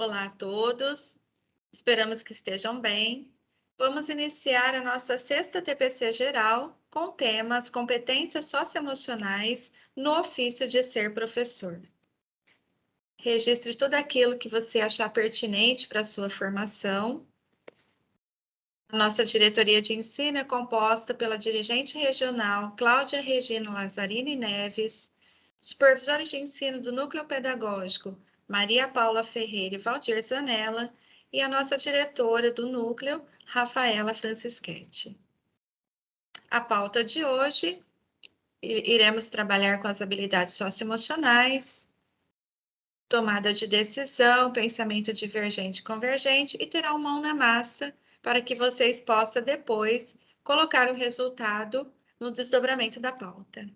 Olá a todos, esperamos que estejam bem. Vamos iniciar a nossa sexta TPC geral com temas competências socioemocionais no ofício de ser professor. Registre tudo aquilo que você achar pertinente para a sua formação. A nossa diretoria de ensino é composta pela dirigente regional Cláudia Regina Lazzarini Neves, supervisores de ensino do Núcleo Pedagógico Maria Paula Ferreira e Valdir Zanella, e a nossa diretora do Núcleo, Rafaela Francischetti. A pauta de hoje, iremos trabalhar com as habilidades socioemocionais, tomada de decisão, pensamento divergente e convergente, e terá uma mão na massa para que vocês possam depois colocar o resultado no desdobramento da pauta.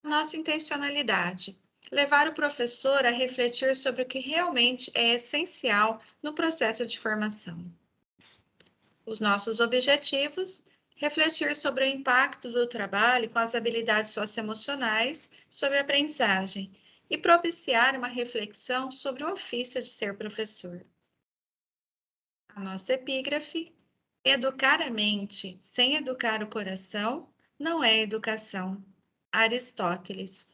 Nossa intencionalidade: levar o professor a refletir sobre o que realmente é essencial no processo de formação. Os nossos objetivos: refletir sobre o impacto do trabalho com as habilidades socioemocionais sobre a aprendizagem e propiciar uma reflexão sobre o ofício de ser professor. A nossa epígrafe: educar a mente sem educar o coração não é educação. Aristóteles.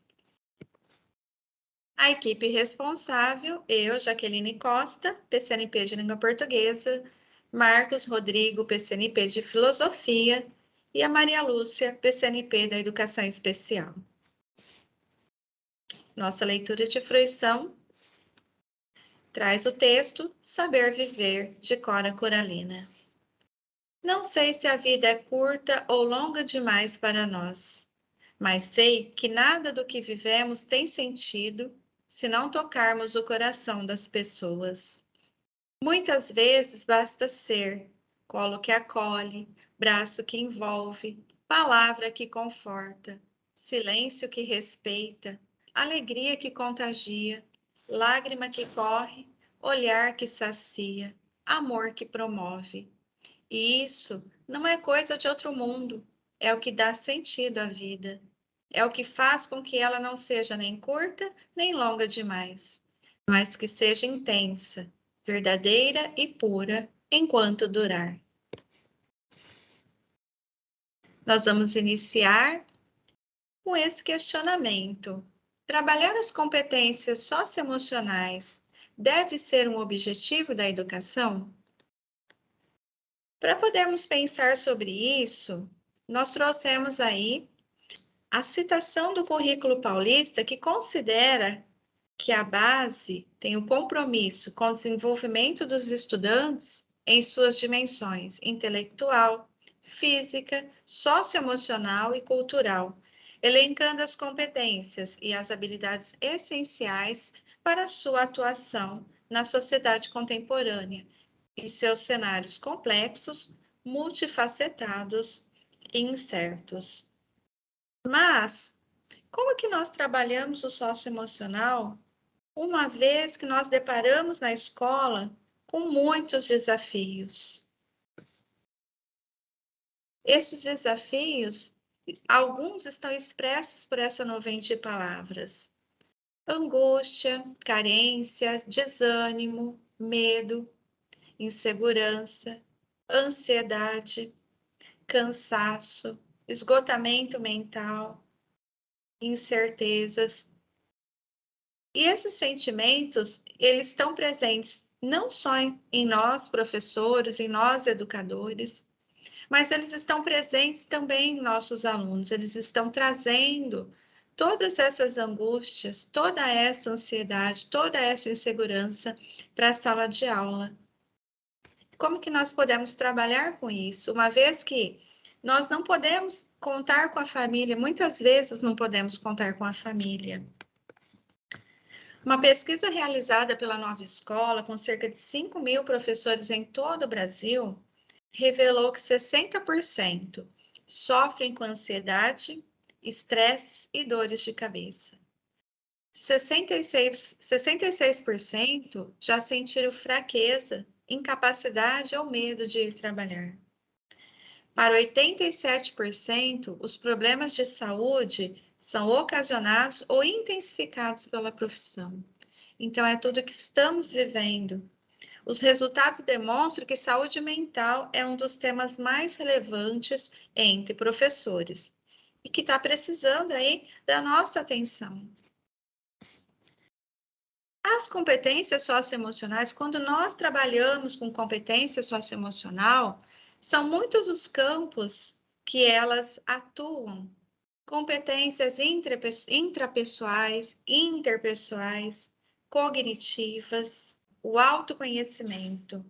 A equipe responsável: eu, Jaqueline Costa, PCNP de Língua Portuguesa, Marcos Rodrigo, PCNP de Filosofia, e a Maria Lúcia, PCNP da Educação Especial. Nossa leitura de fruição traz o texto Saber Viver, de Cora Coralina. Não sei se a vida é curta ou longa demais para nós, mas sei que nada do que vivemos tem sentido se não tocarmos o coração das pessoas. Muitas vezes basta ser colo que acolhe, braço que envolve, palavra que conforta, silêncio que respeita, alegria que contagia, lágrima que corre, olhar que sacia, amor que promove. E isso não é coisa de outro mundo, é o que dá sentido à vida. É o que faz com que ela não seja nem curta nem longa demais, mas que seja intensa, verdadeira e pura enquanto durar. Nós vamos iniciar com esse questionamento. Trabalhar as competências socioemocionais deve ser um objetivo da educação? Para podermos pensar sobre isso, nós trouxemos aí a citação do Currículo Paulista, que considera que a base tem o compromisso com o desenvolvimento dos estudantes em suas dimensões intelectual, física, socioemocional e cultural, elencando as competências e as habilidades essenciais para a sua atuação na sociedade contemporânea e seus cenários complexos, multifacetados e incertos. Mas, como que nós trabalhamos o socioemocional, uma vez que nós deparamos na escola com muitos desafios? Esses desafios, alguns estão expressos por essa nuvem de palavras: angústia, carência, desânimo, medo, insegurança, ansiedade, cansaço, esgotamento mental, incertezas. E esses sentimentos, eles estão presentes não só em nós, professores, em nós, educadores, mas eles estão presentes também em nossos alunos. Eles estão trazendo todas essas angústias, toda essa ansiedade, toda essa insegurança para a sala de aula. Como que nós podemos trabalhar com isso? Uma vez que nós não podemos contar com a família, muitas vezes não podemos contar com a família. Uma pesquisa realizada pela Nova Escola, com cerca de 5.000 professores em todo o Brasil, revelou que 60% sofrem com ansiedade, estresse e dores de cabeça. 66% já sentiram fraqueza, incapacidade ou medo de ir trabalhar. Para 87%, os problemas de saúde são ocasionados ou intensificados pela profissão. Então, é tudo que estamos vivendo. Os resultados demonstram que saúde mental é um dos temas mais relevantes entre professores e que está precisando aí da nossa atenção. As competências socioemocionais, quando nós trabalhamos com competência socioemocional, são muitos os campos que elas atuam. Competências intrapessoais, interpessoais, cognitivas, o autoconhecimento,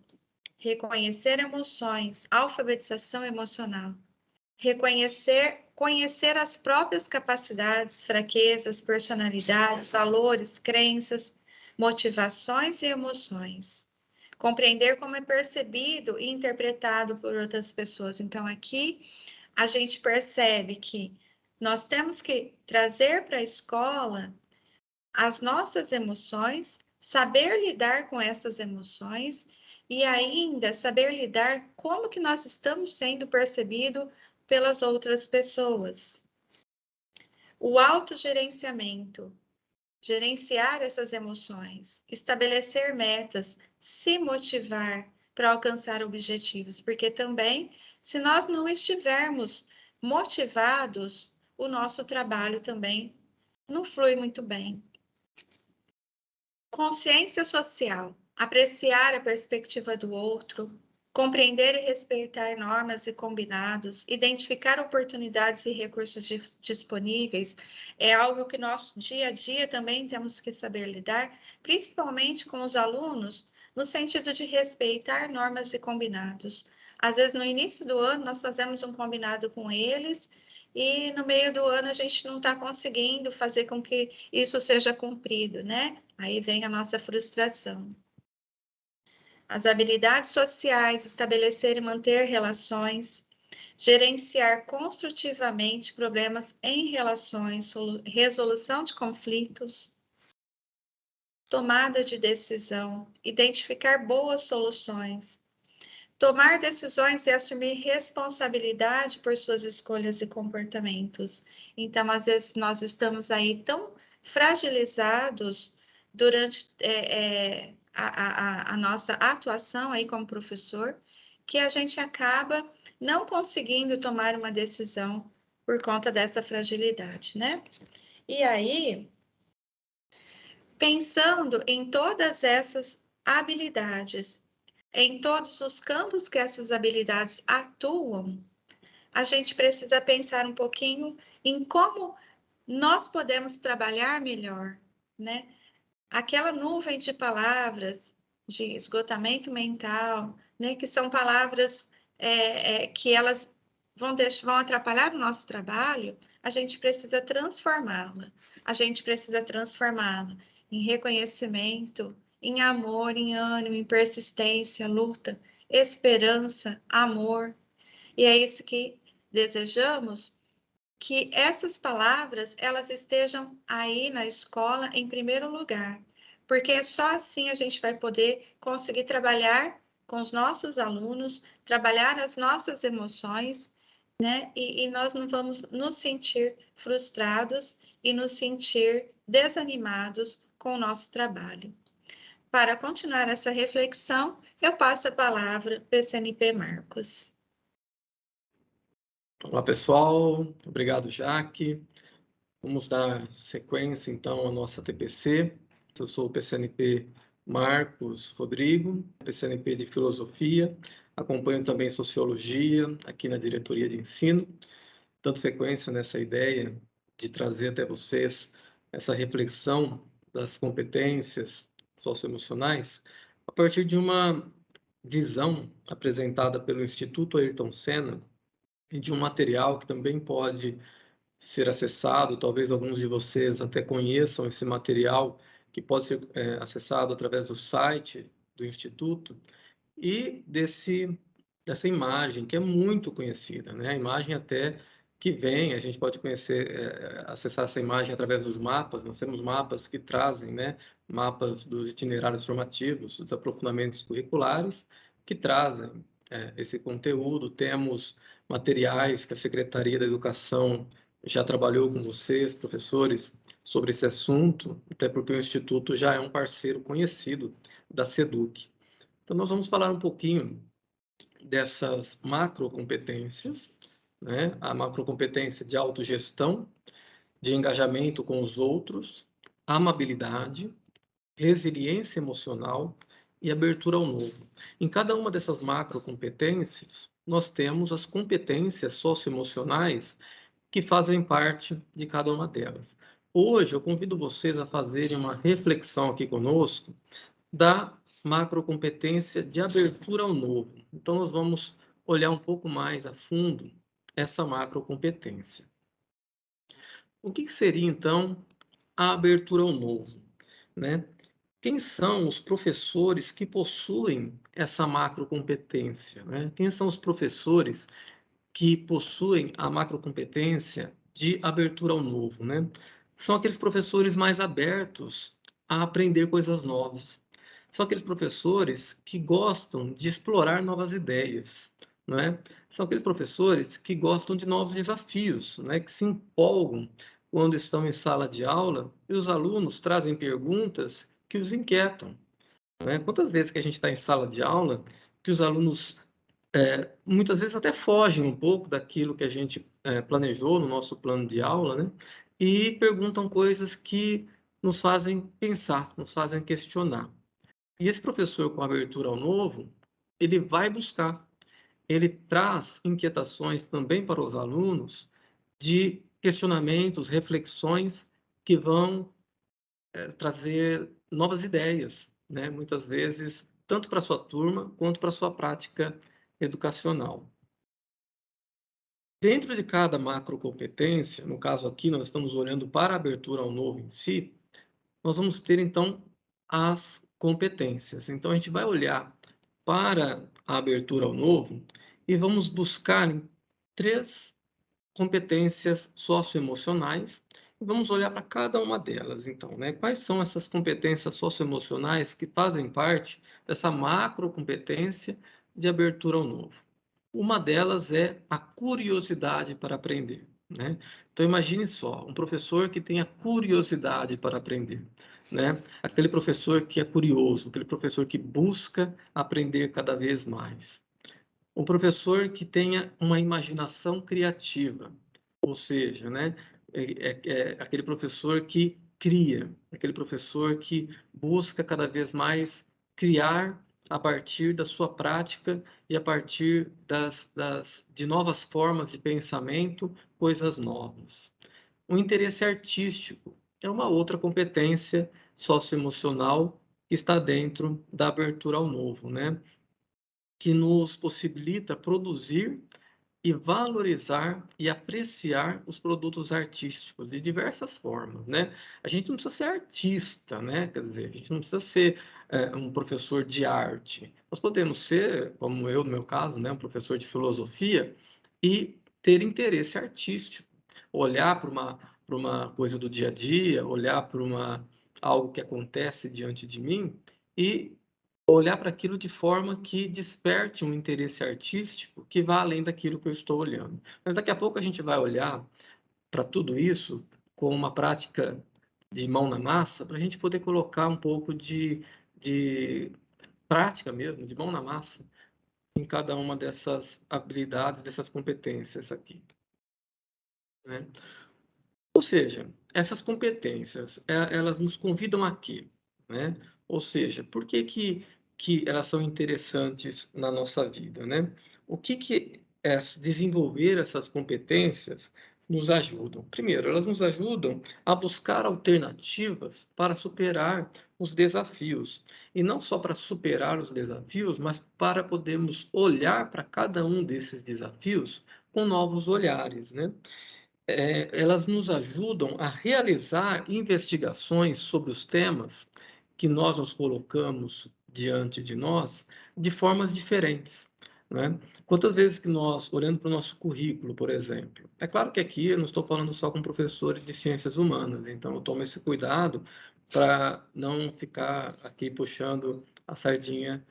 reconhecer emoções, alfabetização emocional, conhecer as próprias capacidades, fraquezas, personalidades, valores, crenças, motivações e emoções. Compreender como é percebido e interpretado por outras pessoas. Então, aqui a gente percebe que nós temos que trazer para a escola as nossas emoções, saber lidar com essas emoções e ainda saber lidar como que nós estamos sendo percebidos pelas outras pessoas. O autogerenciamento, gerenciar essas emoções, estabelecer metas, se motivar para alcançar objetivos, porque também, se nós não estivermos motivados, o nosso trabalho também não flui muito bem. Consciência social, apreciar a perspectiva do outro, compreender e respeitar normas e combinados, identificar oportunidades e recursos disponíveis, é algo que nós, dia a dia, também temos que saber lidar, principalmente com os alunos, no sentido de respeitar normas e combinados. Às vezes, no início do ano, nós fazemos um combinado com eles e no meio do ano a gente não está conseguindo fazer com que isso seja cumprido, né? Aí vem a nossa frustração. As habilidades sociais, estabelecer e manter relações, gerenciar construtivamente problemas em relações, resolução de conflitos, tomada de decisão, identificar boas soluções, tomar decisões e assumir responsabilidade por suas escolhas e comportamentos. Então, às vezes, nós estamos aí tão fragilizados durante a nossa atuação aí como professor, que a gente acaba não conseguindo tomar uma decisão por conta dessa fragilidade, né? E aí, pensando em todas essas habilidades, em todos os campos que essas habilidades atuam, a gente precisa pensar um pouquinho em como nós podemos trabalhar melhor, né? Aquela nuvem de palavras de esgotamento mental, né? Que são palavras que elas vão atrapalhar o nosso trabalho, a gente precisa transformá-la. A gente precisa transformá-la em reconhecimento, em amor, em ânimo, em persistência, luta, esperança, amor. E é isso que desejamos, que essas palavras elas estejam aí na escola em primeiro lugar, porque só assim a gente vai poder conseguir trabalhar com os nossos alunos, trabalhar as nossas emoções, né? E nós não vamos nos sentir frustrados e nos sentir desanimados com o nosso trabalho. Para continuar essa reflexão, eu passo a palavra para o PCNP Marcos. Olá, pessoal. Obrigado, Jaque. Vamos dar sequência, então, à nossa TPC. Eu sou o PCNP Marcos Rodrigo, PCNP de Filosofia. Acompanho também Sociologia aqui na Diretoria de Ensino. Dando sequência nessa ideia de trazer até vocês essa reflexão das competências socioemocionais a partir de uma visão apresentada pelo Instituto Ayrton Senna e de um material que também pode ser acessado, talvez alguns de vocês até conheçam esse material, que pode ser acessado através do site do Instituto, e dessa imagem, que é muito conhecida, né? A imagem até que vem, a gente pode acessar essa imagem através dos mapas, nós temos mapas que trazem, né? Mapas dos itinerários formativos, dos aprofundamentos curriculares, que trazem esse conteúdo, temos materiais que a Secretaria da Educação já trabalhou com vocês, professores, sobre esse assunto, até porque o Instituto já é um parceiro conhecido da SEDUC. Então, nós vamos falar um pouquinho dessas macrocompetências, né? A macrocompetência de autogestão, de engajamento com os outros, amabilidade, resiliência emocional e abertura ao novo. Em cada uma dessas macrocompetências, nós temos as competências socioemocionais que fazem parte de cada uma delas. Hoje, eu convido vocês a fazerem uma reflexão aqui conosco da macrocompetência de abertura ao novo. Então, nós vamos olhar um pouco mais a fundo essa macrocompetência. O que seria, então, a abertura ao novo, né? Quem são os professores que possuem essa macrocompetência, né? Quem são os professores que possuem a macrocompetência de abertura ao novo, né? São aqueles professores mais abertos a aprender coisas novas. São aqueles professores que gostam de explorar novas ideias, né? São aqueles professores que gostam de novos desafios, né? Que se empolgam quando estão em sala de aula e os alunos trazem perguntas que os inquietam, né? Quantas vezes que a gente está em sala de aula que os alunos muitas vezes até fogem um pouco daquilo que a gente planejou no nosso plano de aula, né? E perguntam coisas que nos fazem pensar, nos fazem questionar. E esse professor com abertura ao novo, ele vai buscar, ele traz inquietações também para os alunos de questionamentos, reflexões que vão trazer novas ideias, né? Muitas vezes, tanto para a sua turma quanto para a sua prática educacional. Dentro de cada macrocompetência, no caso aqui nós estamos olhando para a abertura ao novo em si, nós vamos ter então as competências. Então a gente vai olhar para a abertura ao novo e vamos buscar três competências socioemocionais e vamos olhar para cada uma delas. Então, né? Quais são essas competências socioemocionais que fazem parte dessa macrocompetência de abertura ao novo? Uma delas é a curiosidade para aprender, né? Então imagine só, um professor que tenha curiosidade para aprender, né? Aquele professor que é curioso, aquele professor que busca aprender cada vez mais. Um professor que tenha uma imaginação criativa, ou seja, né? É aquele professor que cria, aquele professor que busca cada vez mais criar a partir da sua prática e a partir de novas formas de pensamento, coisas novas. O interesse artístico é uma outra competência socioemocional que está dentro da abertura ao novo, né? Que nos possibilita produzir e valorizar e apreciar os produtos artísticos de diversas formas, né? A gente não precisa ser artista, né? Quer dizer, a gente não precisa ser um professor de arte. Nós podemos ser, como eu no meu caso, né, um professor de filosofia e ter interesse artístico, olhar para uma coisa do dia a dia, olhar para algo que acontece diante de mim e olhar para aquilo de forma que desperte um interesse artístico que vá além daquilo que eu estou olhando. Mas daqui a pouco a gente vai olhar para tudo isso com uma prática de mão na massa, para a gente poder colocar um pouco de prática mesmo, de mão na massa, em cada uma dessas habilidades, dessas competências aqui, né? Ou seja, essas competências, elas nos convidam aqui, né? Ou seja, por que elas são interessantes na nossa vida, né? O que desenvolver essas competências nos ajudam? Primeiro, elas nos ajudam a buscar alternativas para superar os desafios. E não só para superar os desafios, mas para podermos olhar para cada um desses desafios com novos olhares, né? Elas nos ajudam a realizar investigações sobre os temas que nós nos colocamos diante de nós de formas diferentes, né? Quantas vezes que nós, olhando para o nosso currículo, por exemplo, é claro que aqui eu não estou falando só com professores de ciências humanas, então eu tomo esse cuidado para não ficar aqui puxando a sardinha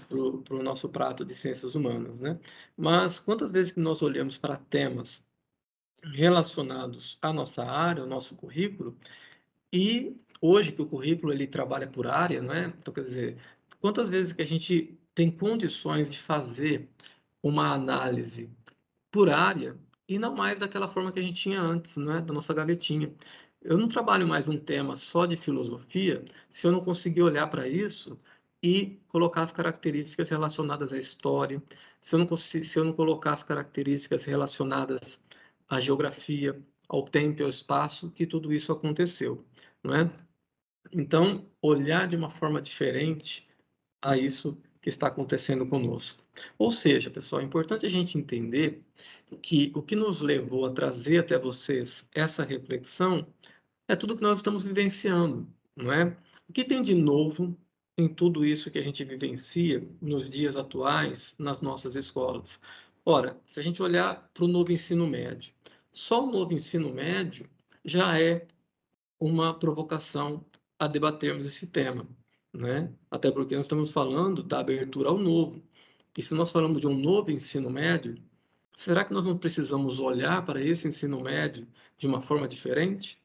para o nosso prato de ciências humanas, né? Mas quantas vezes que nós olhamos para temas relacionados à nossa área, ao nosso currículo, E hoje que o currículo ele trabalha por área, não é? Então, quer dizer, quantas vezes que a gente tem condições de fazer uma análise por área e não mais daquela forma que a gente tinha antes, né, da nossa gavetinha. Eu não trabalho mais um tema só de filosofia se eu não conseguir olhar para isso e colocar as características relacionadas à história, se eu não colocar as características relacionadas à geografia, ao tempo e ao espaço que tudo isso aconteceu, não é? Então, olhar de uma forma diferente a isso que está acontecendo conosco. Ou seja, pessoal, é importante a gente entender que o que nos levou a trazer até vocês essa reflexão é tudo que nós estamos vivenciando, não é? O que tem de novo em tudo isso que a gente vivencia nos dias atuais nas nossas escolas? Ora, se a gente olhar para o novo ensino médio, só o novo ensino médio já é uma provocação a debatermos esse tema, né? Até porque nós estamos falando da abertura ao novo. E se nós falamos de um novo ensino médio, será que nós não precisamos olhar para esse ensino médio de uma forma diferente?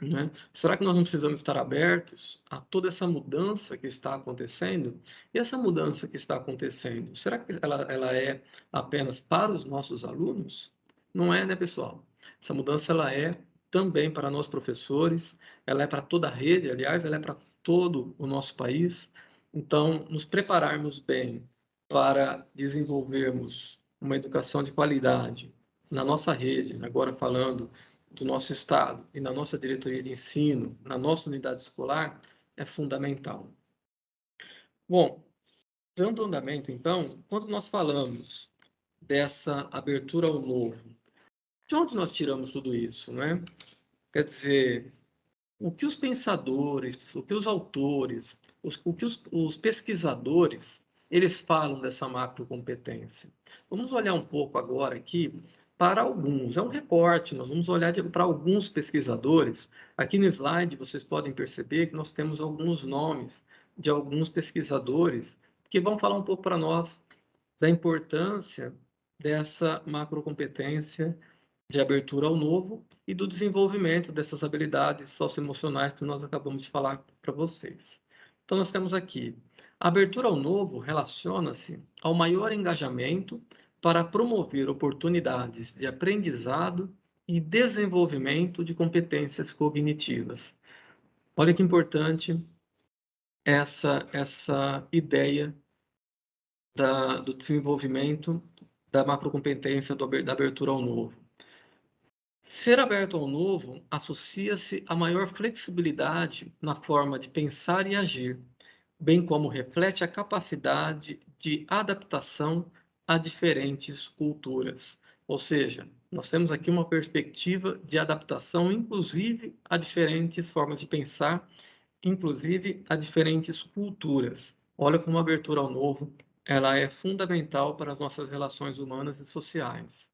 Né? Será que nós não precisamos estar abertos a toda essa mudança que está acontecendo? E essa mudança que está acontecendo, será que ela é apenas para os nossos alunos? Não é, né, pessoal? Essa mudança ela é também para nós professores, ela é para toda a rede, aliás, ela é para todo o nosso país. Então, nos prepararmos bem para desenvolvermos uma educação de qualidade na nossa rede, agora falando do nosso estado e na nossa diretoria de ensino, na nossa unidade escolar, é fundamental. Bom, dando andamento, então, quando nós falamos dessa abertura ao novo, de onde nós tiramos tudo isso, não é? Quer dizer, o que os pensadores, o que os autores, o que os pesquisadores, eles falam dessa macrocompetência? Vamos olhar um pouco agora aqui para alguns, é um recorte, nós vamos olhar para alguns pesquisadores. Aqui no slide vocês podem perceber que nós temos alguns nomes de alguns pesquisadores que vão falar um pouco para nós da importância dessa macrocompetência de abertura ao novo e do desenvolvimento dessas habilidades socioemocionais que nós acabamos de falar para vocês. Então, nós temos aqui, a abertura ao novo relaciona-se ao maior engajamento para promover oportunidades de aprendizado e desenvolvimento de competências cognitivas. Olha que importante essa ideia do desenvolvimento da macrocompetência da abertura ao novo. Ser aberto ao novo associa-se a maior flexibilidade na forma de pensar e agir, bem como reflete a capacidade de adaptação a diferentes culturas. Ou seja, nós temos aqui uma perspectiva de adaptação, inclusive a diferentes formas de pensar, inclusive a diferentes culturas. Olha como a abertura ao novo, ela é fundamental para as nossas relações humanas e sociais.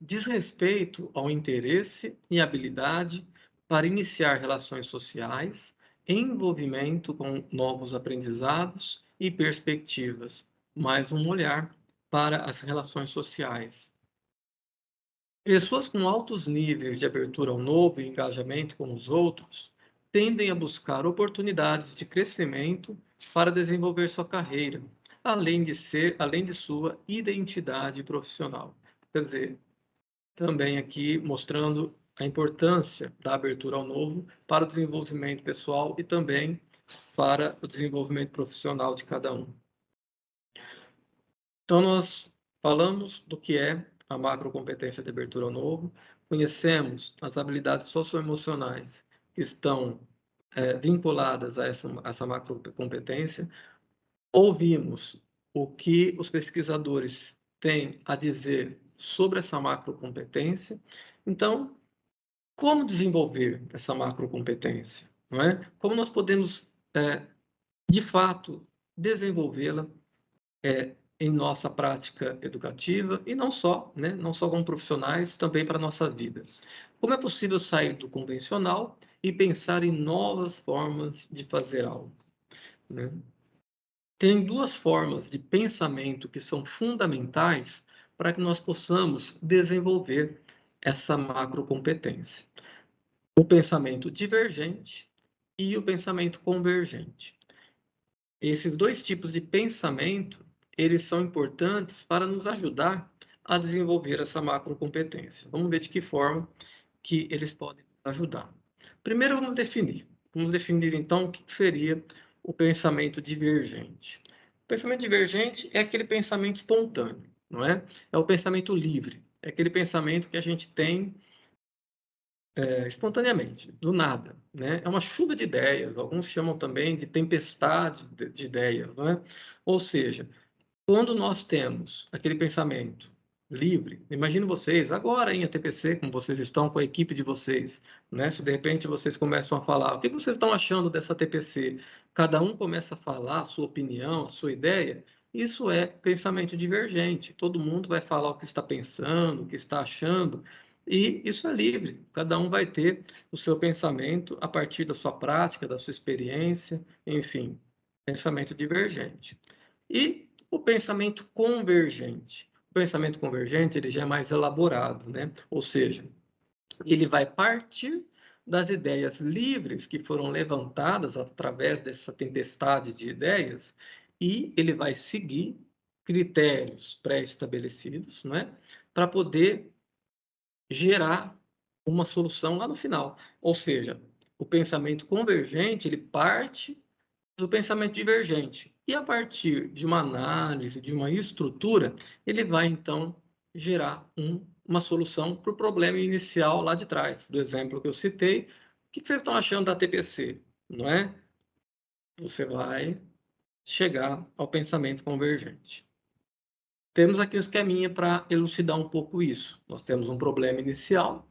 Diz respeito ao interesse e habilidade para iniciar relações sociais, envolvimento com novos aprendizados e perspectivas, mais um olhar para as relações sociais. Pessoas com altos níveis de abertura ao novo e engajamento com os outros tendem a buscar oportunidades de crescimento para desenvolver sua carreira, além de sua identidade profissional. Quer dizer, também aqui mostrando a importância da abertura ao novo para o desenvolvimento pessoal e também para o desenvolvimento profissional de cada um. Então, nós falamos do que é a macrocompetência de abertura ao novo, conhecemos as habilidades socioemocionais que estão vinculadas a essa macrocompetência, ouvimos o que os pesquisadores têm a dizer sobre essa macrocompetência. Então, como desenvolver essa macrocompetência? Não é? Como nós podemos, de fato, desenvolvê-la em nossa prática educativa e não só, né? Não só como profissionais, também para a nossa vida. Como é possível sair do convencional e pensar em novas formas de fazer algo? Né? Tem duas formas de pensamento que são fundamentais para que nós possamos desenvolver essa macrocompetência. o pensamento divergente e o pensamento convergente. Esses dois tipos de pensamento, eles são importantes para nos ajudar a desenvolver essa macrocompetência. Vamos ver de que forma que eles podem nos ajudar. Primeiro, vamos definir. Vamos definir, então, o que seria o pensamento divergente. O pensamento divergente é aquele pensamento espontâneo, não é? É o pensamento livre. É aquele pensamento que a gente tem espontaneamente, do nada, né? É uma chuva de ideias, alguns chamam também de tempestade de ideias, não é? Ou seja, quando nós temos aquele pensamento livre, imagine vocês agora em ATPC, como vocês estão com a equipe de vocês, né? Se de repente vocês começam a falar, o que vocês estão achando dessa ATPC? Cada um começa a falar a sua opinião, a sua ideia. Isso é pensamento divergente. Todo mundo vai falar o que está pensando, o que está achando, e isso é livre. Cada um vai ter o seu pensamento a partir da sua prática, da sua experiência, enfim, pensamento divergente. E o pensamento convergente. O pensamento convergente ele já é mais elaborado, né? Ou seja, ele vai partir das ideias livres que foram levantadas através dessa tempestade de ideias e ele vai seguir critérios pré-estabelecidos, né? Para poder gerar uma solução lá no final. Ou seja, o pensamento convergente ele parte do pensamento divergente. E a partir de uma análise, de uma estrutura, ele vai então gerar uma solução para o problema inicial lá de trás, do exemplo que eu citei. O que vocês estão achando da TPC? Não é? Você vai chegar ao pensamento convergente. Temos aqui um esqueminha para elucidar um pouco isso. Nós temos um problema inicial.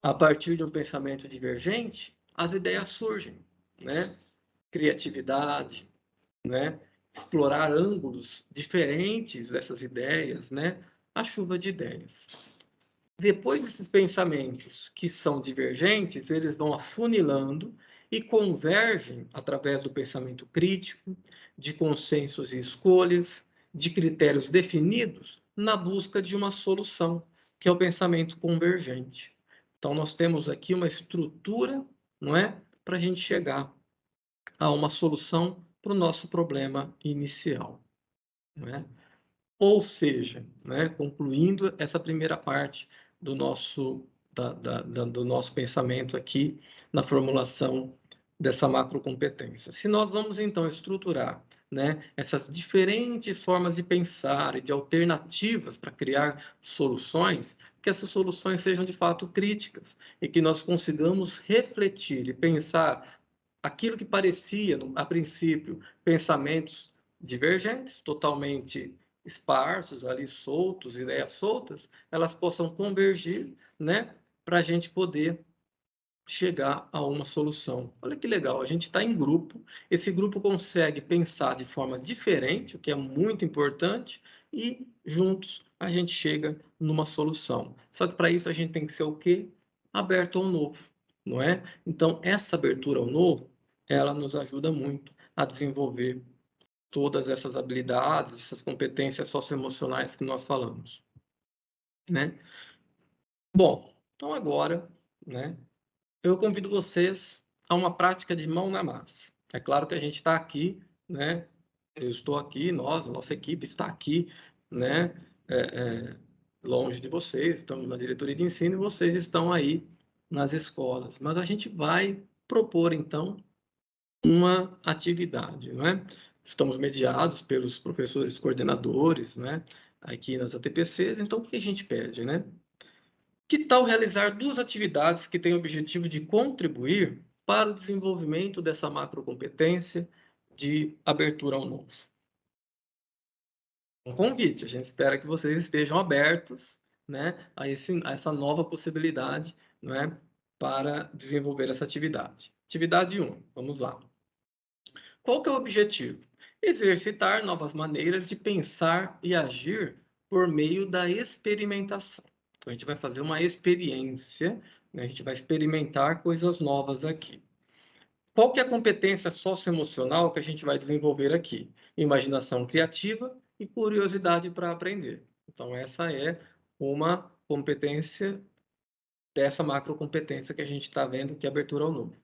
A partir de um pensamento divergente, as ideias surgem, né? Criatividade, né? Explorar ângulos diferentes dessas ideias, né? A chuva de ideias. Depois desses pensamentos que são divergentes, eles vão afunilando e convergem através do pensamento crítico, de consensos e escolhas, de critérios definidos na busca de uma solução, que é o pensamento convergente. Então, nós temos aqui uma estrutura, não é? Para a gente chegar a uma solução para o nosso problema inicial. Né? Ou seja, né, concluindo essa primeira parte do nosso, do nosso pensamento aqui na formulação dessa macrocompetência. Se nós vamos, então, estruturar, né, essas diferentes formas de pensar e de alternativas para criar soluções, que essas soluções sejam, de fato, críticas e que nós consigamos refletir e pensar aquilo que parecia, a princípio, pensamentos divergentes, totalmente esparsos, ali soltos, ideias soltas, elas possam convergir, né, para a gente poder chegar a uma solução. Olha que legal, a gente está em grupo, esse grupo consegue pensar de forma diferente, o que é muito importante, e juntos a gente chega numa solução. Só que para isso a gente tem que ser o quê? Aberto ao novo, não é? Então, essa abertura ao novo, ela nos ajuda muito a desenvolver todas essas habilidades, essas competências socioemocionais que nós falamos, né? Bom, então agora, né, eu convido vocês a uma prática de mão na massa. É claro que a gente está aqui, né? Eu estou aqui, a nossa equipe está aqui, né? Longe de vocês, estamos na diretoria de ensino e vocês estão aí nas escolas. Mas a gente vai propor, então, uma atividade, né? Estamos mediados pelos professores coordenadores, né? Aqui nas ATPCs, então o que a gente pede, né? Que tal realizar duas atividades que têm o objetivo de contribuir para o desenvolvimento dessa macrocompetência de abertura ao novo? Um convite, a gente espera que vocês estejam abertos, né, a essa nova possibilidade, né, para desenvolver essa atividade. Atividade 1, vamos lá. Qual que é o objetivo? Exercitar novas maneiras de pensar e agir por meio da experimentação. Então, a gente vai fazer uma experiência, né? A gente vai experimentar coisas novas aqui. Qual que é a competência socioemocional que a gente vai desenvolver aqui? Imaginação criativa e curiosidade para aprender. Então, essa é uma competência dessa macrocompetência que a gente está vendo, que é abertura ao novo.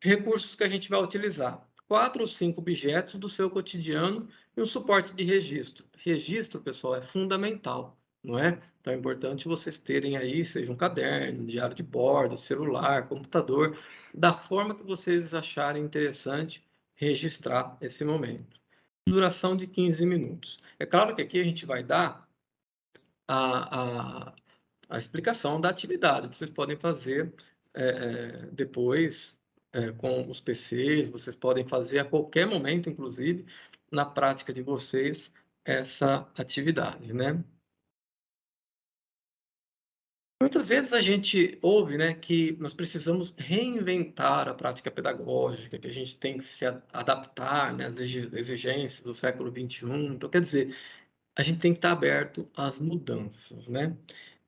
Recursos que a gente vai utilizar. 4 ou 5 objetos do seu cotidiano e um suporte de registro. Registro, pessoal, é fundamental, não é? Então é importante vocês terem aí, seja um caderno, diário de bordo, celular, computador, da forma que vocês acharem interessante registrar esse momento. Duração de 15 minutos. É claro que aqui a gente vai dar a explicação da atividade, que vocês podem fazer depois com os PCs, vocês podem fazer a qualquer momento, inclusive, na prática de vocês, essa atividade, né? Muitas vezes a gente ouve, né, que nós precisamos reinventar a prática pedagógica, que a gente tem que se adaptar, né, às exigências do século XXI. Então, quer dizer, a gente tem que estar aberto às mudanças, né?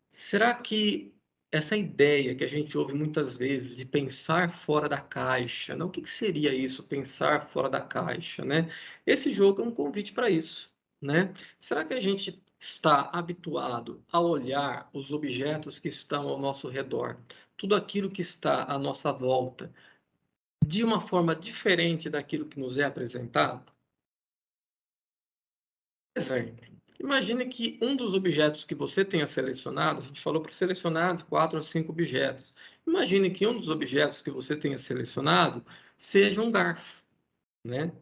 Será que essa ideia que a gente ouve muitas vezes de pensar fora da caixa, né? O que seria isso, pensar fora da caixa, né? Esse jogo é um convite para isso, né? Será que a gente está habituado a olhar os objetos que estão ao nosso redor, tudo aquilo que está à nossa volta, de uma forma diferente daquilo que nos é apresentado? Exemplo, imagine que um dos objetos que você tenha selecionado, a gente falou para selecionar de 4 a 5 objetos. Imagine que um dos objetos que você tenha selecionado seja um garfo, né?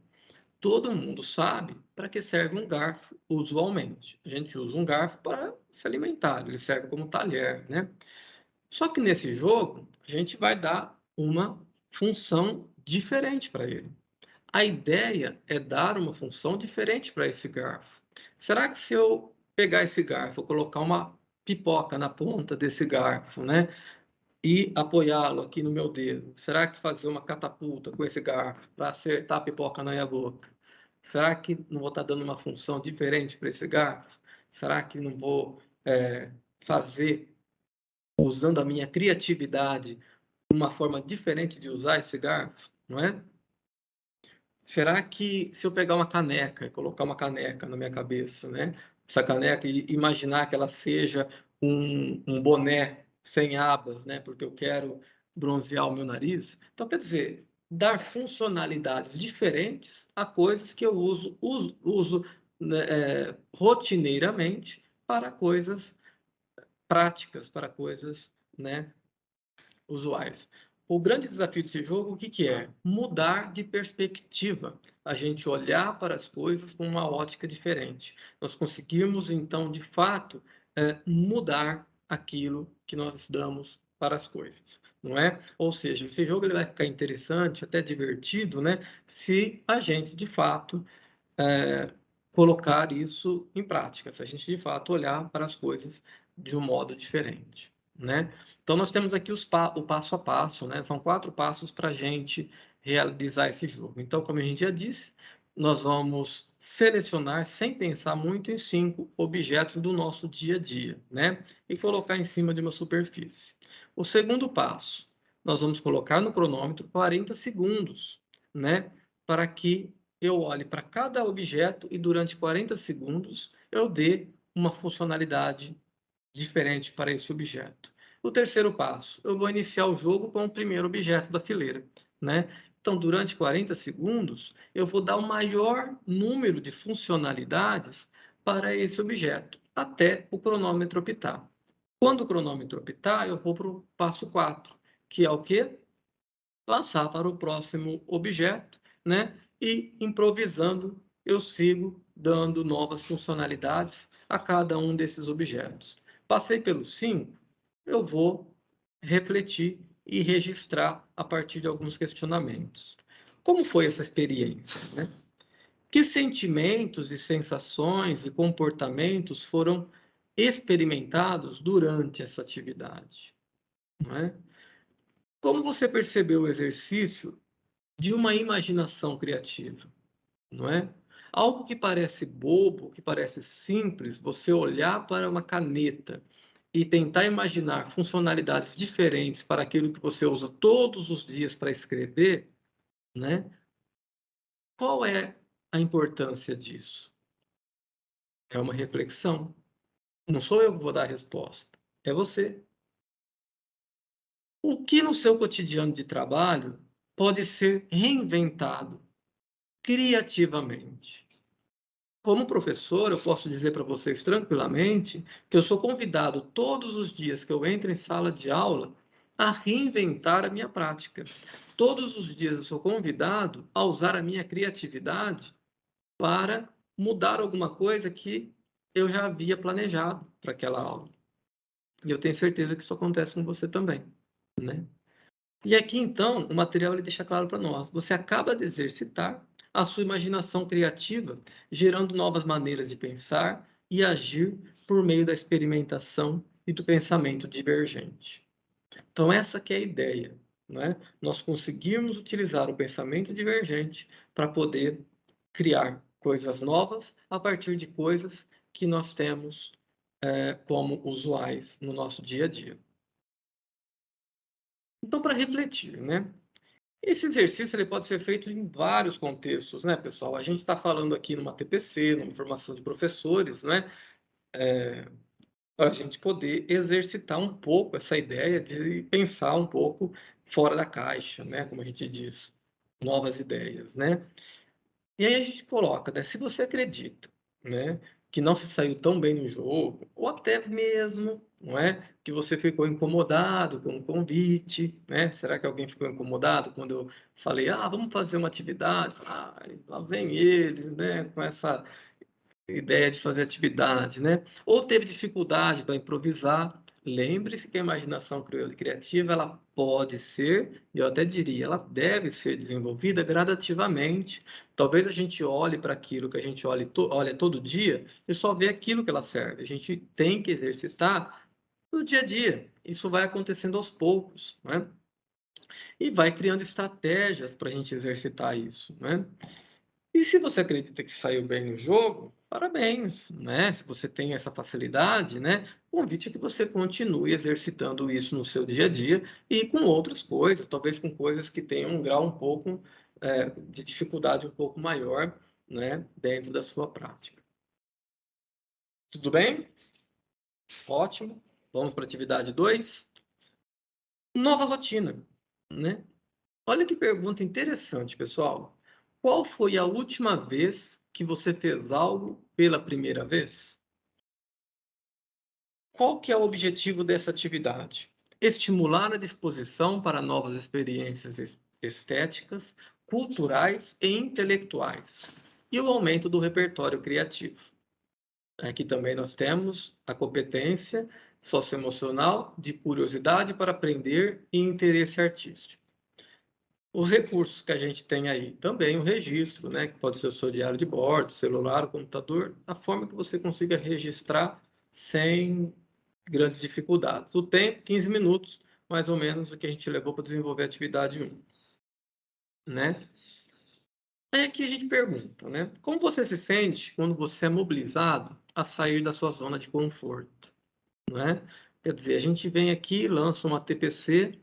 Todo mundo sabe para que serve um garfo usualmente. A gente usa um garfo para se alimentar, ele serve como talher, né? Só que nesse jogo, a gente vai dar uma função diferente para ele. A ideia é dar uma função diferente para esse garfo. Será que se eu pegar esse garfo, colocar uma pipoca na ponta desse garfo, né, e apoiá-lo aqui no meu dedo, será que fazer uma catapulta com esse garfo para acertar a pipoca na minha boca? Será que não vou estar dando uma função diferente para esse garfo? Será que não vou fazer, usando a minha criatividade, uma forma diferente de usar esse garfo, não é? Será que se eu pegar uma caneca e colocar uma caneca na minha cabeça, né? Essa caneca e imaginar que ela seja um boné sem abas, né? Porque eu quero bronzear o meu nariz. Então, quer dizer, dar funcionalidades diferentes a coisas que eu uso né, rotineiramente para coisas práticas, para coisas, né, usuais. O grande desafio desse jogo, o que que é? Mudar de perspectiva. A gente olhar para as coisas com uma ótica diferente. Nós conseguimos, então, de fato, mudar aquilo que nós damos para as coisas, não é? Ou seja, esse jogo ele vai ficar interessante, até divertido, né? Se a gente, de fato, colocar isso em prática, se a gente, de fato, olhar para as coisas de um modo diferente, né? Então, nós temos aqui o passo a passo, né? São 4 passos para a gente realizar esse jogo. Então, como a gente já disse, nós vamos selecionar, sem pensar muito, em 5 objetos do nosso dia a dia, né? E colocar em cima de uma superfície. O segundo passo, nós vamos colocar no cronômetro 40 segundos, né? Para que eu olhe para cada objeto e durante 40 segundos eu dê uma funcionalidade diferente para esse objeto. O terceiro passo, eu vou iniciar o jogo com o primeiro objeto da fileira, né? Então, durante 40 segundos, eu vou dar o maior número de funcionalidades para esse objeto, até o cronômetro apitar. Quando o cronômetro apitar, eu vou para o passo 4, que é o quê? Passar para o próximo objeto, né? E improvisando, eu sigo dando novas funcionalidades a cada um desses objetos. Passei pelos 5, eu vou refletir e registrar a partir de alguns questionamentos. Como foi essa experiência, né? Que sentimentos e sensações e comportamentos foram experimentados durante essa atividade, não é? Como você percebeu o exercício de uma imaginação criativa, não é? Algo que parece bobo, que parece simples, você olhar para uma caneta e tentar imaginar funcionalidades diferentes para aquilo que você usa todos os dias para escrever, né? Qual é a importância disso? É uma reflexão. Não sou eu que vou dar a resposta, é você. O que no seu cotidiano de trabalho pode ser reinventado criativamente? Como professor, eu posso dizer para vocês tranquilamente que eu sou convidado todos os dias que eu entro em sala de aula a reinventar a minha prática. Todos os dias eu sou convidado a usar a minha criatividade para mudar alguma coisa que eu já havia planejado para aquela aula. E eu tenho certeza que isso acontece com você também, né? E aqui, então, o material ele deixa claro para nós. Você acaba de exercitar a sua imaginação criativa, gerando novas maneiras de pensar e agir por meio da experimentação e do pensamento divergente. Então, essa que é a ideia, né? Nós conseguirmos utilizar o pensamento divergente para poder criar coisas novas a partir de coisas que nós temos como usuais no nosso dia a dia. Então, para refletir, né? Esse exercício ele pode ser feito em vários contextos, né, pessoal? A gente está falando aqui numa TPC, numa formação de professores, né? Para a gente poder exercitar um pouco essa ideia de pensar um pouco fora da caixa, né? Como a gente diz, novas ideias, né? E aí a gente coloca, né? Se você acredita, né, que não se saiu tão bem no jogo, ou até mesmo, não é, que você ficou incomodado com o convite, né? Será que alguém ficou incomodado quando eu falei, vamos fazer uma atividade? Lá vem ele, né, com essa ideia de fazer atividade, né? Ou teve dificuldade para improvisar. Lembre-se que a imaginação criativa ela pode ser, e eu até diria, ela deve ser desenvolvida gradativamente. Talvez a gente olhe para aquilo que a gente olha todo dia e só vê aquilo que ela serve. A gente tem que exercitar no dia a dia. Isso vai acontecendo aos poucos, né? E vai criando estratégias para a gente exercitar isso, né? E se você acredita que saiu bem no jogo, parabéns, né? Se você tem essa facilidade, né? O convite é que você continue exercitando isso no seu dia a dia e com outras coisas, talvez com coisas que tenham um grau um pouco de dificuldade um pouco maior, né? Dentro da sua prática. Tudo bem? Ótimo. Vamos para a atividade 2. Nova rotina, né? Olha que pergunta interessante, pessoal. Qual foi a última vez que você fez algo pela primeira vez? Qual que é o objetivo dessa atividade? Estimular a disposição para novas experiências estéticas, culturais e intelectuais, e o aumento do repertório criativo. Aqui também nós temos a competência socioemocional de curiosidade para aprender e interesse artístico. Os recursos que a gente tem aí, também o registro, né, que pode ser o seu diário de bordo, celular, o computador, a forma que você consiga registrar sem grandes dificuldades. O tempo, 15 minutos, mais ou menos, o que a gente levou para desenvolver a atividade 1, né? Aí aqui a gente pergunta, né? Como você se sente quando você é mobilizado a sair da sua zona de conforto, né? Quer dizer, a gente vem aqui, lança uma TPC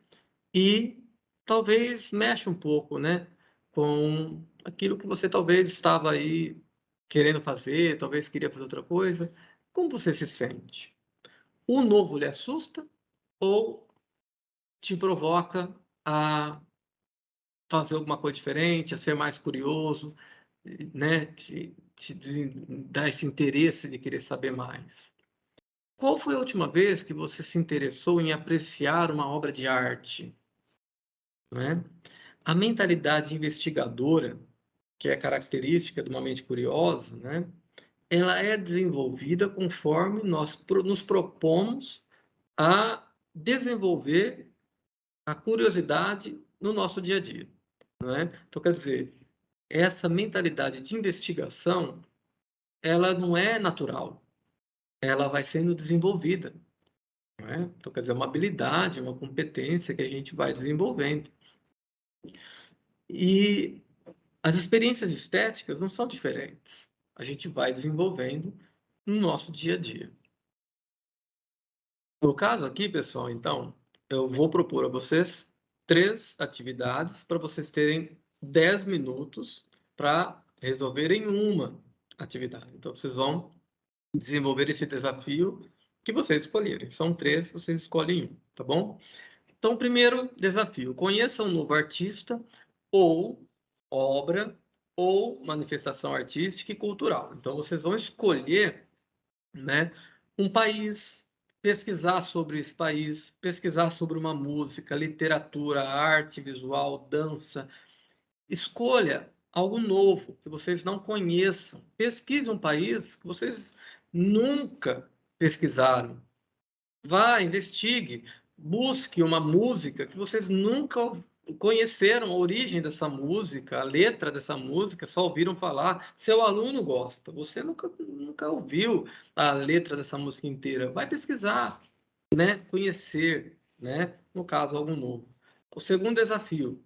e talvez mexa um pouco, né, com aquilo que você talvez estava aí querendo fazer, talvez queria fazer outra coisa. Como você se sente? O novo lhe assusta ou te provoca a fazer alguma coisa diferente, a ser mais curioso, né, te dar esse interesse de querer saber mais? Qual foi a última vez que você se interessou em apreciar uma obra de arte, né? A mentalidade investigadora, que é característica de uma mente curiosa, né? Ela é desenvolvida conforme nós nos propomos a desenvolver a curiosidade no nosso dia a dia, né? Então, quer dizer, essa mentalidade de investigação, ela não é natural, ela vai sendo desenvolvida, né? Então, quer dizer, é uma habilidade, uma competência que a gente vai desenvolvendo. E as experiências estéticas não são diferentes. A gente vai desenvolvendo no nosso dia a dia. No caso aqui, pessoal, então, eu vou propor a vocês 3 atividades para vocês terem 10 minutos para resolverem uma atividade. Então, vocês vão desenvolver esse desafio que vocês escolherem. São 3, vocês escolhem um, tá bom? Então, primeiro desafio, conheça um novo artista ou obra ou manifestação artística e cultural. Então, vocês vão escolher, né, um país, pesquisar sobre esse país, pesquisar sobre uma música, literatura, arte visual, dança. Escolha algo novo que vocês não conheçam. Pesquise um país que vocês nunca pesquisaram. Vá, investigue, busque uma música que vocês nunca conheceram a origem dessa música, a letra dessa música, só ouviram falar. Seu aluno gosta, você nunca ouviu a letra dessa música inteira. Vai pesquisar, né? Conhecer, né? No caso, algo novo. O segundo desafio,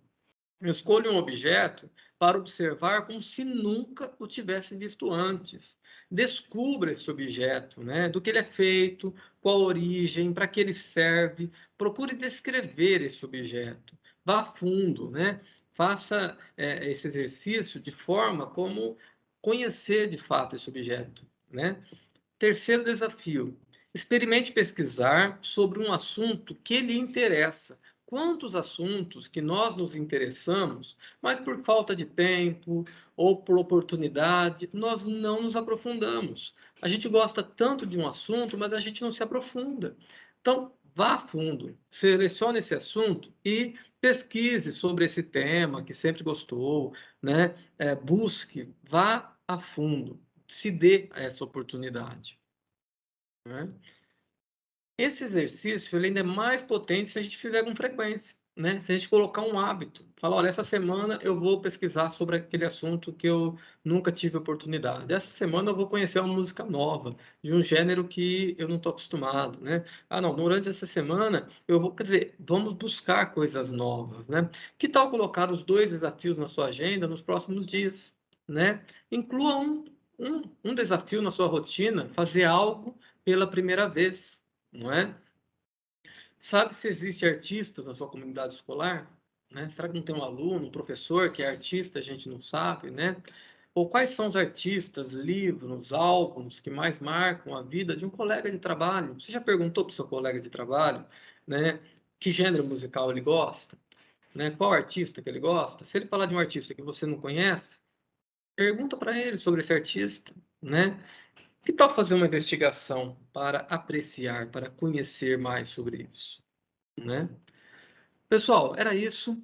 escolha um objeto para observar como se nunca o tivesse visto antes. Descubra esse objeto, né? Do que ele é feito, qual a origem, para que ele serve. Procure descrever esse objeto. Vá a fundo, né? Faça esse exercício de forma como conhecer de fato esse objeto, né? Terceiro desafio, experimente pesquisar sobre um assunto que lhe interessa. Quantos assuntos que nós nos interessamos, mas por falta de tempo ou por oportunidade, nós não nos aprofundamos. A gente gosta tanto de um assunto, mas a gente não se aprofunda. Então, vá a fundo, selecione esse assunto e pesquise sobre esse tema que sempre gostou, né? Busque, vá a fundo, se dê essa oportunidade, né? Esse exercício ele ainda é mais potente se a gente fizer com frequência, né? Se a gente colocar um hábito, falar, olha, essa semana eu vou pesquisar sobre aquele assunto que eu nunca tive oportunidade. Essa semana eu vou conhecer uma música nova, de um gênero que eu não estou acostumado, né? Ah, não, durante essa semana eu vou, quer dizer, vamos buscar coisas novas, né? Que tal colocar os 2 desafios na sua agenda nos próximos dias, né? Inclua um desafio na sua rotina, fazer algo pela primeira vez, não é? Sabe se existe artistas na sua comunidade escolar? Né? Será que não tem um aluno, um professor que é artista, a gente não sabe, né? Ou quais são os artistas, livros, álbuns que mais marcam a vida de um colega de trabalho? Você já perguntou para o seu colega de trabalho, né? Que gênero musical ele gosta? Né? Qual artista que ele gosta? Se ele falar de um artista que você não conhece, pergunta para ele sobre esse artista, né? Que tal fazer uma investigação para apreciar, para conhecer mais sobre isso, né? Pessoal, era isso.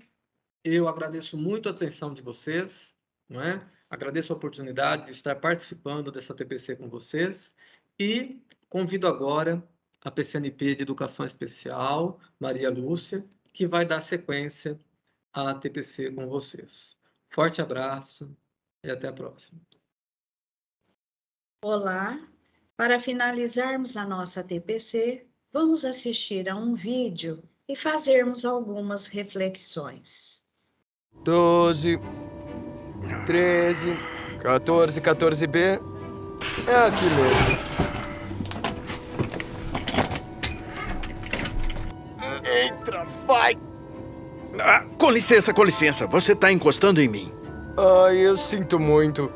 Eu agradeço muito a atenção de vocês, não é? Agradeço a oportunidade de estar participando dessa TPC com vocês e convido agora a PCNP de Educação Especial, Maria Lúcia, que vai dar sequência à TPC com vocês. Forte abraço e até a próxima. Olá, para finalizarmos a nossa TPC, vamos assistir a um vídeo e fazermos algumas reflexões. 12, 13, 14, 14B. É aqui mesmo. Entra, vai! Ah, com licença, você tá encostando em mim. Ai, eu sinto muito.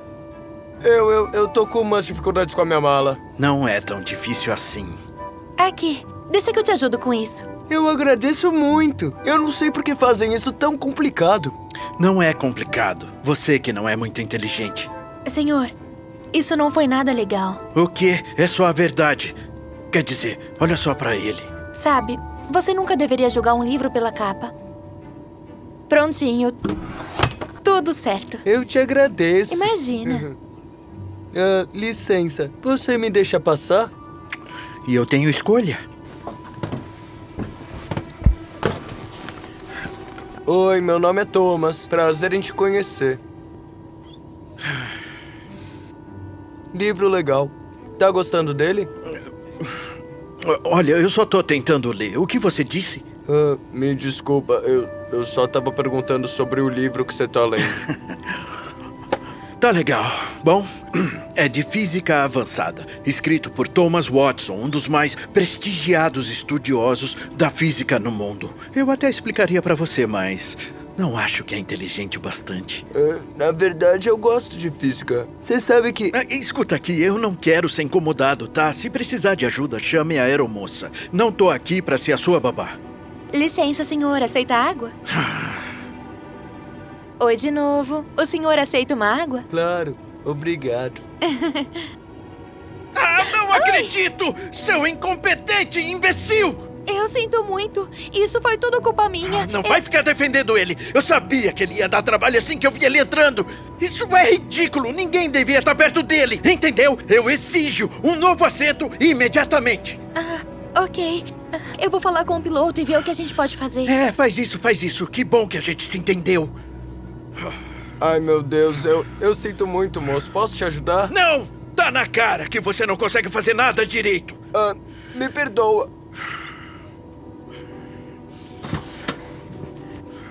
Eu tô com umas dificuldades com a minha mala. Não é tão difícil assim. Aqui, deixa que eu te ajudo com isso. Eu agradeço muito. Eu não sei por que fazem isso tão complicado. Não é complicado. Você que não é muito inteligente. Senhor, isso não foi nada legal. O quê? É só a verdade. Quer dizer, olha só pra ele. Sabe, você nunca deveria julgar um livro pela capa. Prontinho. Tudo certo. Eu te agradeço. Imagina. Licença, você me deixa passar? E eu tenho escolha. Oi, meu nome é Thomas. Prazer em te conhecer. Livro legal. Tá gostando dele? Olha, eu só tô tentando ler. O que você disse? Me desculpa, eu só tava perguntando sobre o livro que você tá lendo. Tá legal. Bom, é de física avançada, escrito por Thomas Watson, um dos mais prestigiados estudiosos da física no mundo. Eu até explicaria pra você, mas não acho que é inteligente o bastante. Na verdade, eu gosto de física. Você sabe que... Escuta aqui, eu não quero ser incomodado, tá? Se precisar de ajuda, chame a aeromoça. Não tô aqui pra ser a sua babá. Licença, senhor. Aceita água? Oi de novo. O senhor aceita uma água? Claro, obrigado. Não acredito! Seu incompetente imbecil! Eu sinto muito. Isso foi tudo culpa minha. Não vai ficar defendendo ele. Eu sabia que ele ia dar trabalho assim que eu vi ele entrando. Isso é ridículo. Ninguém devia estar perto dele. Entendeu? Eu exijo um novo assento imediatamente. Ok. Eu vou falar com o piloto e ver o que a gente pode fazer. Faz isso. Que bom que a gente se entendeu. Ai, meu Deus, eu sinto muito, moço. Posso te ajudar? Não! Tá na cara que você não consegue fazer nada direito. Me perdoa.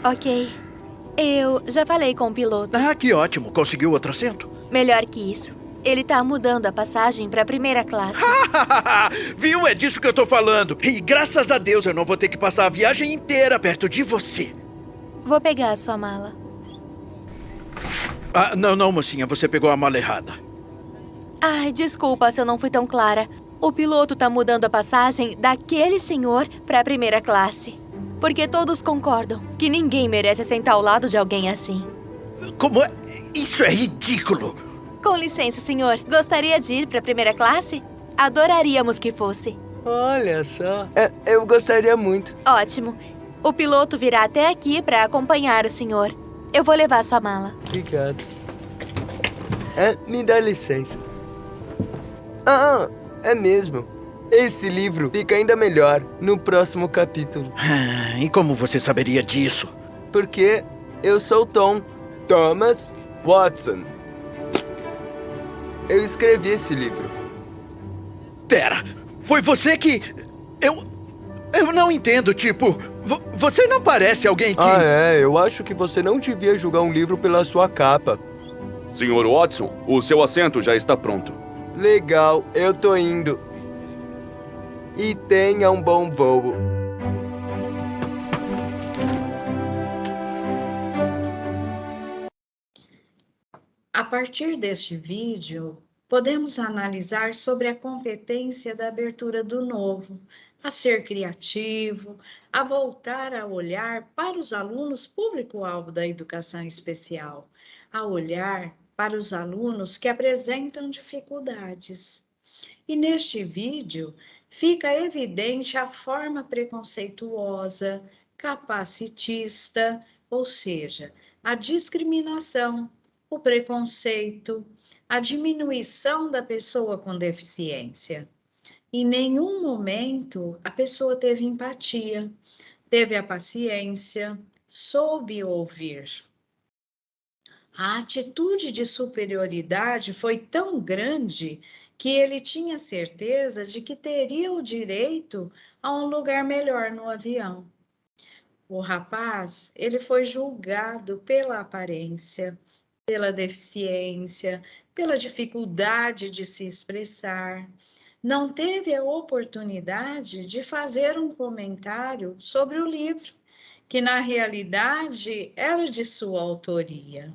Ok. Eu já falei com o piloto. Que ótimo. Conseguiu outro assento? Melhor que isso. Ele tá mudando a passagem pra primeira classe. Viu? É disso que eu tô falando. E graças a Deus eu não vou ter que passar a viagem inteira perto de você. Vou pegar a sua mala. Não, mocinha. Você pegou a mala errada. Ai, desculpa se eu não fui tão clara. O piloto tá mudando a passagem daquele senhor pra primeira classe. Porque todos concordam que ninguém merece sentar ao lado de alguém assim. Como é? Isso é ridículo. Com licença, senhor. Gostaria de ir pra primeira classe? Adoraríamos que fosse. Olha só. Eu gostaria muito. Ótimo. O piloto virá até aqui pra acompanhar o senhor. Eu vou levar sua mala. Obrigado. Me dá licença. É mesmo. Esse livro fica ainda melhor no próximo capítulo. E como você saberia disso? Porque eu sou Tom. Thomas Watson. Eu escrevi esse livro. Pera, foi você que... Eu não entendo, tipo... Você não parece alguém que... Eu acho que você não devia julgar um livro pela sua capa. Senhor Watson, o seu assento já está pronto. Legal, eu tô indo. E tenha um bom voo. A partir deste vídeo, podemos analisar sobre a competência da abertura do novo, a ser criativo, a voltar a olhar para os alunos público-alvo da educação especial, a olhar para os alunos que apresentam dificuldades. E neste vídeo, fica evidente a forma preconceituosa, capacitista, ou seja, a discriminação, o preconceito, a diminuição da pessoa com deficiência. Em nenhum momento a pessoa teve empatia, teve a paciência, soube ouvir. A atitude de superioridade foi tão grande que ele tinha certeza de que teria o direito a um lugar melhor no avião. O rapaz, ele foi julgado pela aparência, pela deficiência, pela dificuldade de se expressar. Não teve a oportunidade de fazer um comentário sobre o livro, que na realidade era de sua autoria.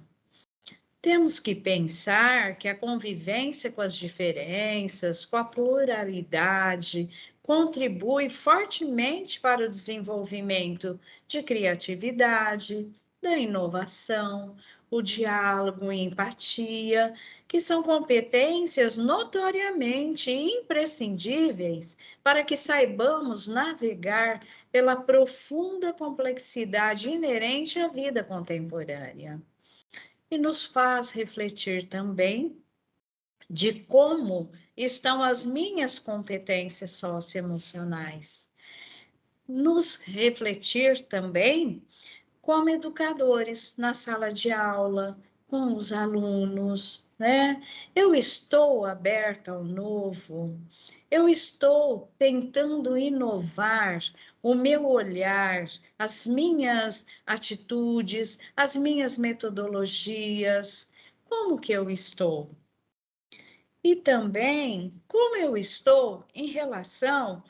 Temos que pensar que a convivência com as diferenças, com a pluralidade, contribui fortemente para o desenvolvimento de criatividade, da inovação, o diálogo e empatia, que são competências notoriamente imprescindíveis para que saibamos navegar pela profunda complexidade inerente à vida contemporânea. E nos faz refletir também de como estão as minhas competências socioemocionais. Nos refletir também como educadores na sala de aula, com os alunos, né? Eu estou aberta ao novo, eu estou tentando inovar o meu olhar, as minhas atitudes, as minhas metodologias, como que eu estou? E também como eu estou em relação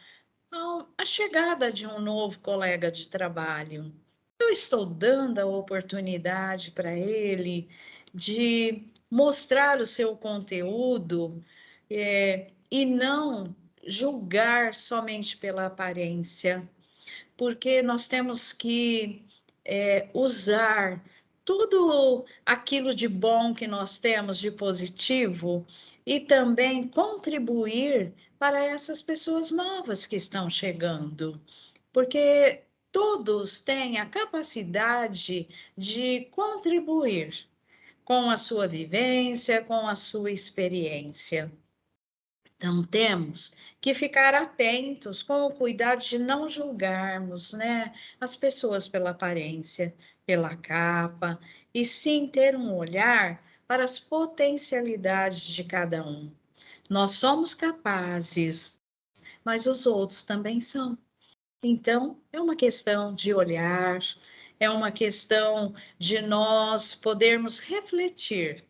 à chegada de um novo colega de trabalho. Eu estou dando a oportunidade para ele de mostrar o seu conteúdo e não julgar somente pela aparência. porque nós temos que usar tudo aquilo de bom que nós temos, de positivo, e também contribuir para essas pessoas novas que estão chegando, porque todos têm a capacidade de contribuir com a sua vivência, com a sua experiência. Então, temos que ficar atentos com o cuidado de não julgarmos, né, as pessoas pela aparência, pela capa, e sim ter um olhar para as potencialidades de cada um. Nós somos capazes, mas os outros também são. Então, é uma questão de olhar, é uma questão de nós podermos refletir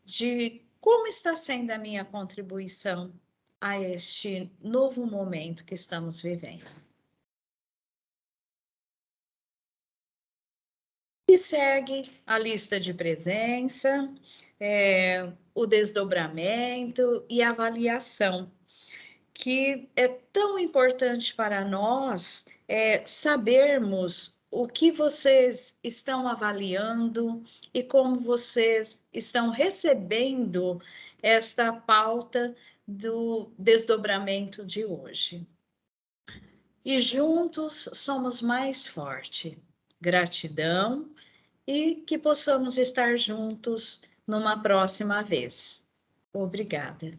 de como está sendo a minha contribuição a este novo momento que estamos vivendo. E segue a lista de presença, o desdobramento e avaliação, que é tão importante para nós sabermos o que vocês estão avaliando e como vocês estão recebendo esta pauta do desdobramento de hoje. E juntos somos mais fortes. Gratidão e que possamos estar juntos numa próxima vez. Obrigada.